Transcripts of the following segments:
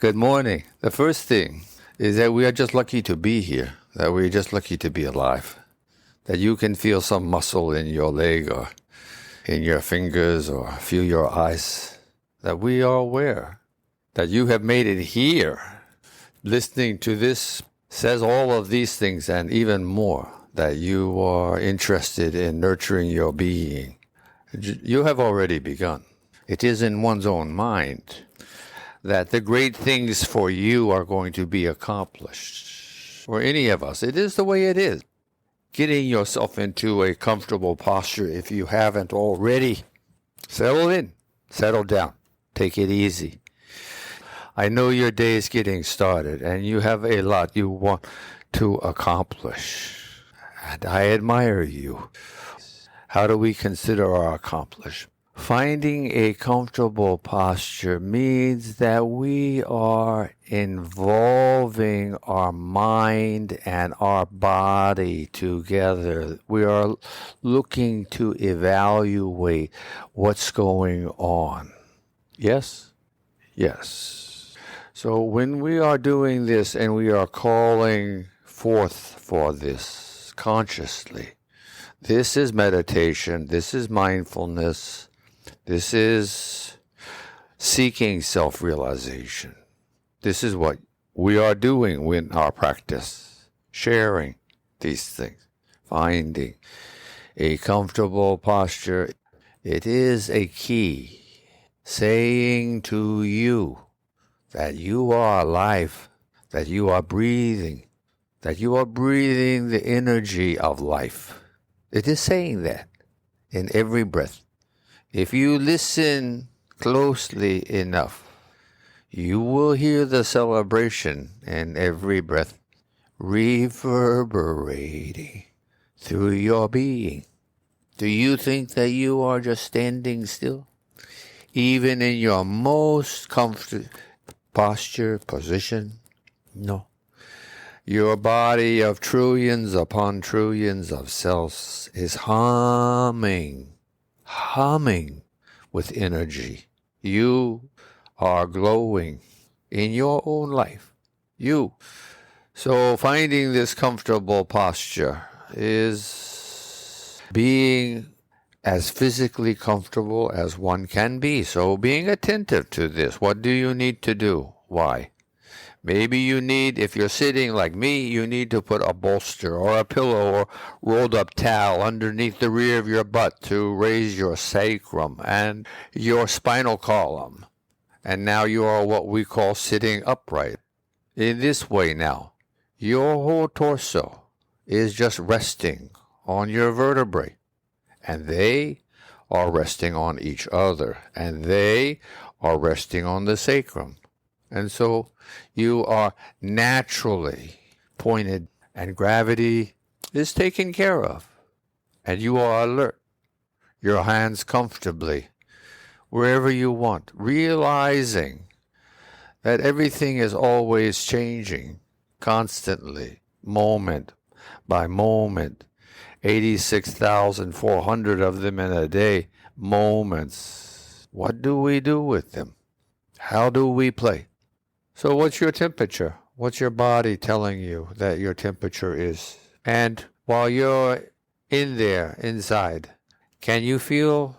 Good morning. The first thing is that we are just lucky to be here, that we're just lucky to be alive, that you can feel some muscle in your leg or in your fingers or feel your eyes, that we are aware that you have made it here. Listening to this says all of these things and even more, that you are interested in nurturing your being. You have already begun. It is in one's own mind that the great things for you are going to be accomplished. For any of us, it is the way it is. Getting yourself into a comfortable posture if you haven't already. Settle in, settle down, take it easy. I know your day is getting started and you have a lot you want to accomplish. And I admire you. How do we consider our accomplishment? Finding a comfortable posture means that we are involving our mind and our body together. We are looking to evaluate what's going on. Yes? Yes. So when we are doing this and we are calling forth for this consciously, this is meditation, this is mindfulness, this is seeking self-realization. This is what we are doing in our practice, sharing these things, finding a comfortable posture. It is a key, saying to you that you are alive, that you are breathing the energy of life. It is saying that in every breath. If you listen closely enough, you will hear the celebration in every breath reverberating through your being. Do you think that you are just standing still? Even in your most comfortable posture, position? No. Your body of trillions upon trillions of cells is humming with energy. You are glowing in your own life. You. So finding this comfortable posture is being as physically comfortable as one can be. So being attentive to this. What do you need to do? Why? Maybe you need, if you're sitting like me, you need to put a bolster or a pillow or rolled up towel underneath the rear of your butt to raise your sacrum and your spinal column. And now you are what we call sitting upright. In this way now, your whole torso is just resting on your vertebrae. And they are resting on each other. And they are resting on the sacrum. And so you are naturally pointed and gravity is taken care of. And you are alert. Your hands comfortably wherever you want, realizing that everything is always changing constantly, moment by moment. 86,400 of them in a day, moments. What do we do with them? How do we play? So what's your temperature? What's your body telling you that your temperature is? And while you're in there, inside, can you feel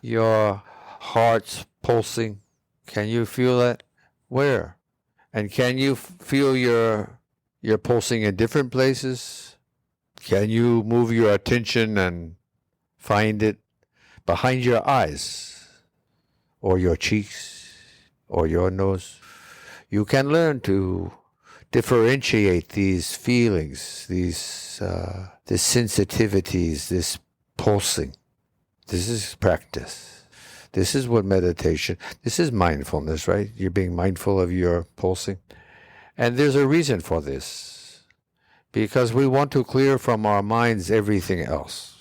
your heart's pulsing? Can you feel it? Where? And can you feel your pulsing in different places? Can you move your attention and find it behind your eyes or your cheeks or your nose? You can learn to differentiate these feelings, these sensitivities, this pulsing. This is practice. This is what meditation, this is mindfulness, right? You're being mindful of your pulsing. And there's a reason for this. Because we want to clear from our minds everything else.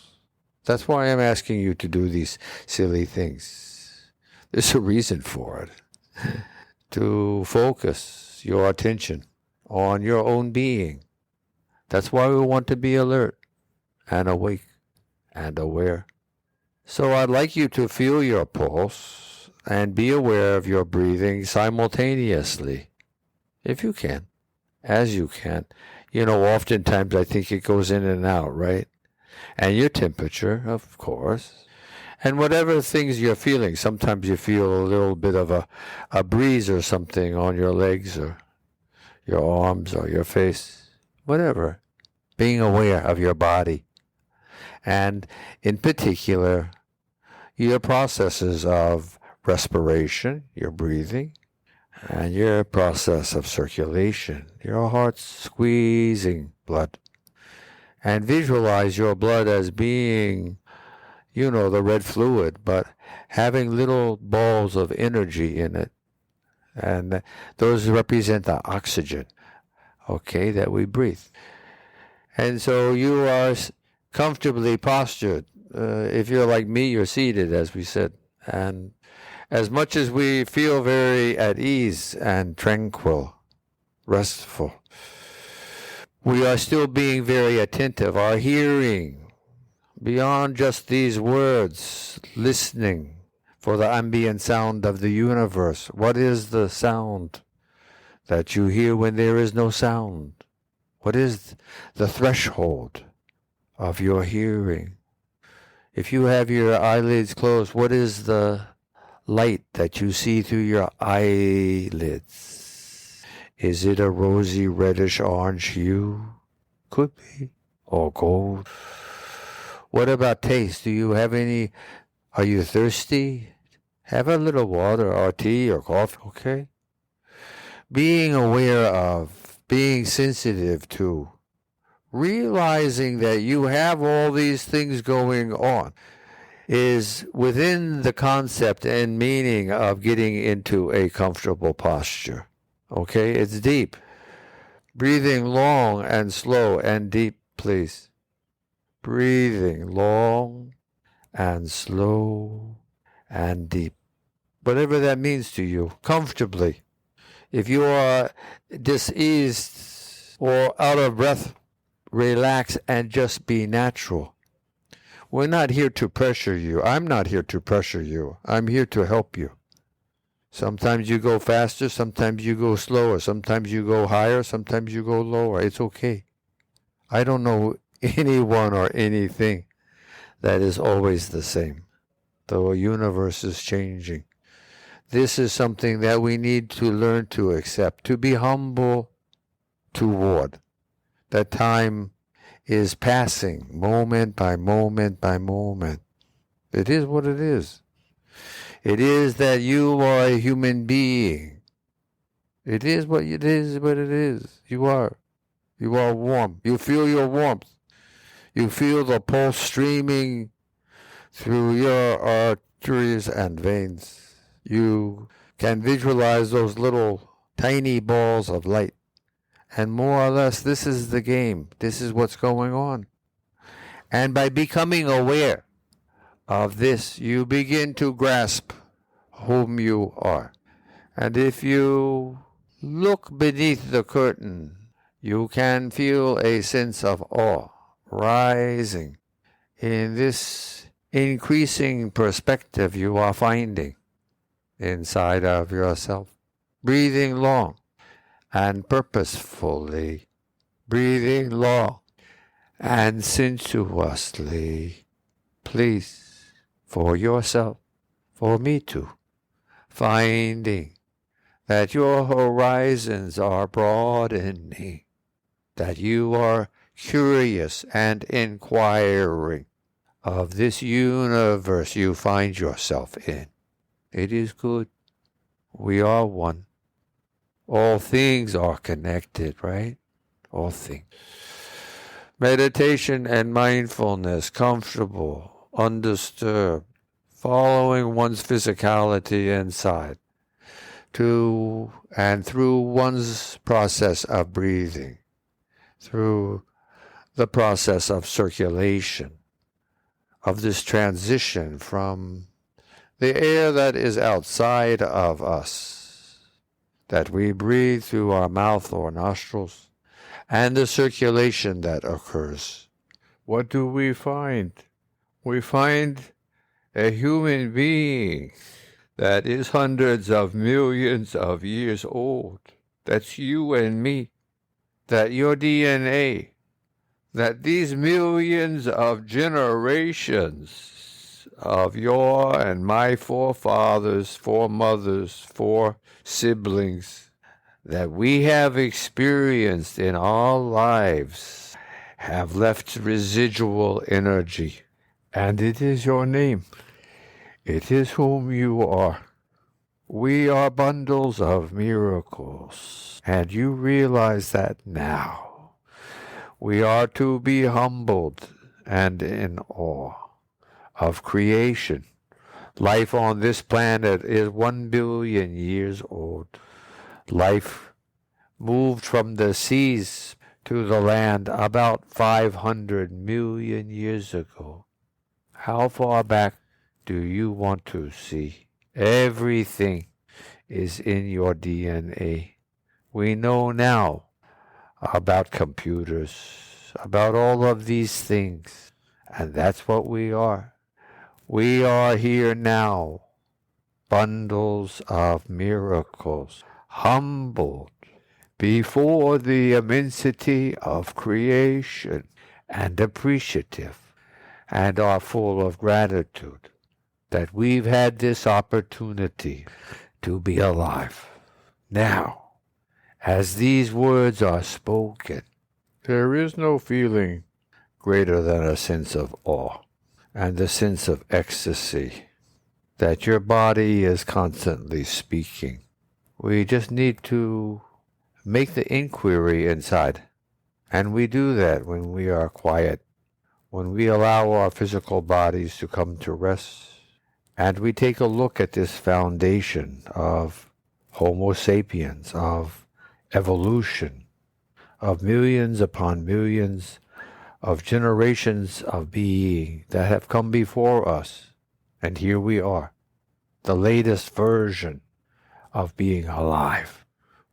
That's why I'm asking you to do these silly things. There's a reason for it. To focus your attention on your own being. That's why we want to be alert and awake and aware. So I'd like you to feel your pulse and be aware of your breathing simultaneously. if you can, as you can. Oftentimes I think it goes in and out, right? And your temperature, of course. And whatever things you're feeling, sometimes you feel a little bit of a breeze or something on your legs or your arms or your face, whatever. Being aware of your body. And in particular, your processes of respiration, your breathing, and your process of circulation, your heart squeezing blood. And visualize your blood as being, the red fluid, but having little balls of energy in it. And those represent the oxygen, that we breathe. And so you are comfortably postured. If you're like me, you're seated, as we said. And as much as we feel very at ease and tranquil, restful, we are still being very attentive. Our hearing, beyond just these words, listening for the ambient sound of the universe. What is the sound that you hear when there is no sound? What is the threshold of your hearing? If you have your eyelids closed, what is the light that you see through your eyelids? Is it a rosy, reddish, orange hue? Could be. Or gold. What about taste? Do you have any? Are you thirsty? Have a little water or tea or coffee, okay? Being aware of, being sensitive to, realizing that you have all these things going on is within the concept and meaning of getting into a comfortable posture. Okay? It's deep. Breathing long and slow and deep, please. Breathing long and slow and deep. Whatever that means to you, comfortably. If you are diseased or out of breath, relax and just be natural. We're not here to pressure you. I'm not here to pressure you. I'm here to help you. Sometimes you go faster, sometimes you go slower, sometimes you go higher, sometimes you go lower. It's okay. I don't know anyone or anything that is always the same. The universe is changing. This is something that we need to learn to accept, to be humble toward. That time is passing moment by moment by moment. It is what it is. It is that you are a human being. It is what it is, what it is. You are. You are warm. You feel your warmth. You feel the pulse streaming through your arteries and veins. You can visualize those little tiny balls of light. And more or less, this is the game. This is what's going on. And by becoming aware of this, you begin to grasp whom you are. And if you look beneath the curtain, you can feel a sense of awe rising in this increasing perspective you are finding inside of yourself. Breathing long and purposefully, breathing long and sensuously, please, for yourself, for me too, finding that your horizons are broadening, that you are curious and inquiring of this universe you find yourself in. It is good. We are one. All things are connected, right? All things. Meditation and mindfulness, comfortable, undisturbed, following one's physicality inside, to and through one's process of breathing, through the process of circulation, of this transition from the air that is outside of us, that we breathe through our mouth or nostrils, and the circulation that occurs. What do we find? We find a human being that is hundreds of millions of years old, That's you and me. That your DNA, that these millions of generations of your and my forefathers, foremothers, four siblings, that we have experienced in our lives have left residual energy. And it is your name. It is whom you are. We are bundles of miracles, and you realize that now. We are to be humbled and in awe of creation. Life on this planet is 1 billion years old. Life moved from the seas to the land about 500 million years ago. How far back do you want to see? Everything is in your DNA. We know now about computers, about all of these things, and that's what we are. We are here now, bundles of miracles, humbled before the immensity of creation, and appreciative, and are full of gratitude that we've had this opportunity to be alive. Now, as these words are spoken, there is no feeling greater than a sense of awe and the sense of ecstasy that your body is constantly speaking. We just need to make the inquiry inside, and we do that when we are quiet, when we allow our physical bodies to come to rest. And we take a look at this foundation of Homo sapiens, of evolution, of millions upon millions of generations of being that have come before us. And here we are, the latest version of being alive.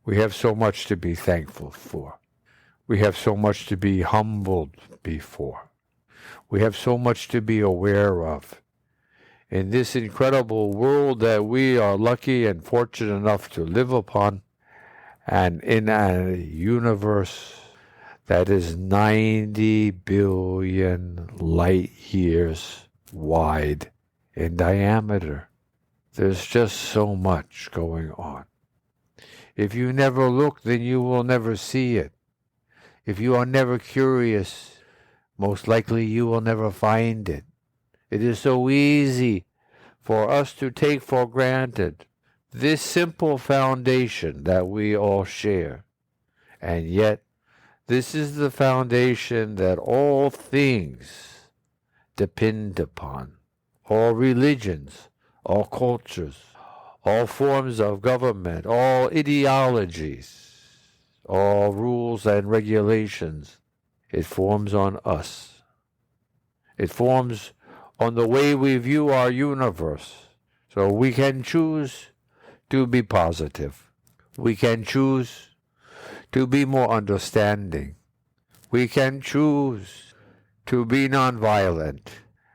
We have so much to be thankful for. We have so much to be humbled before. We have so much to be aware of. In this incredible world that we are lucky and fortunate enough to live upon, and in a universe that is 90 billion light years wide in diameter. There's just so much going on. If you never look, then you will never see it. If you are never curious, most likely you will never find it. It is so easy for us to take for granted this simple foundation that we all share. And yet, this is the foundation that all things depend upon. All religions, all cultures, all forms of government, all ideologies, all rules and regulations. It forms on us. It forms on the way we view our universe. So we can choose to be positive. We can choose to be more understanding. We can choose to be nonviolent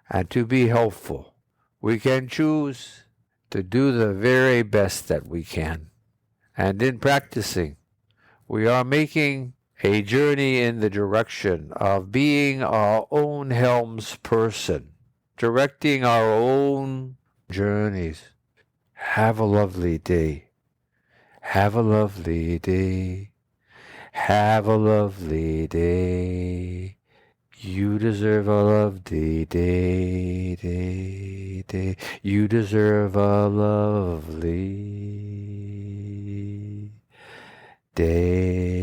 and to be helpful. We can choose to do the very best that we can. And in practicing, we are making a journey in the direction of being our own helmsperson, directing our own journeys. Have a lovely day. Have a lovely day. Have a lovely day. You deserve a lovely day, day, day. You deserve a lovely day.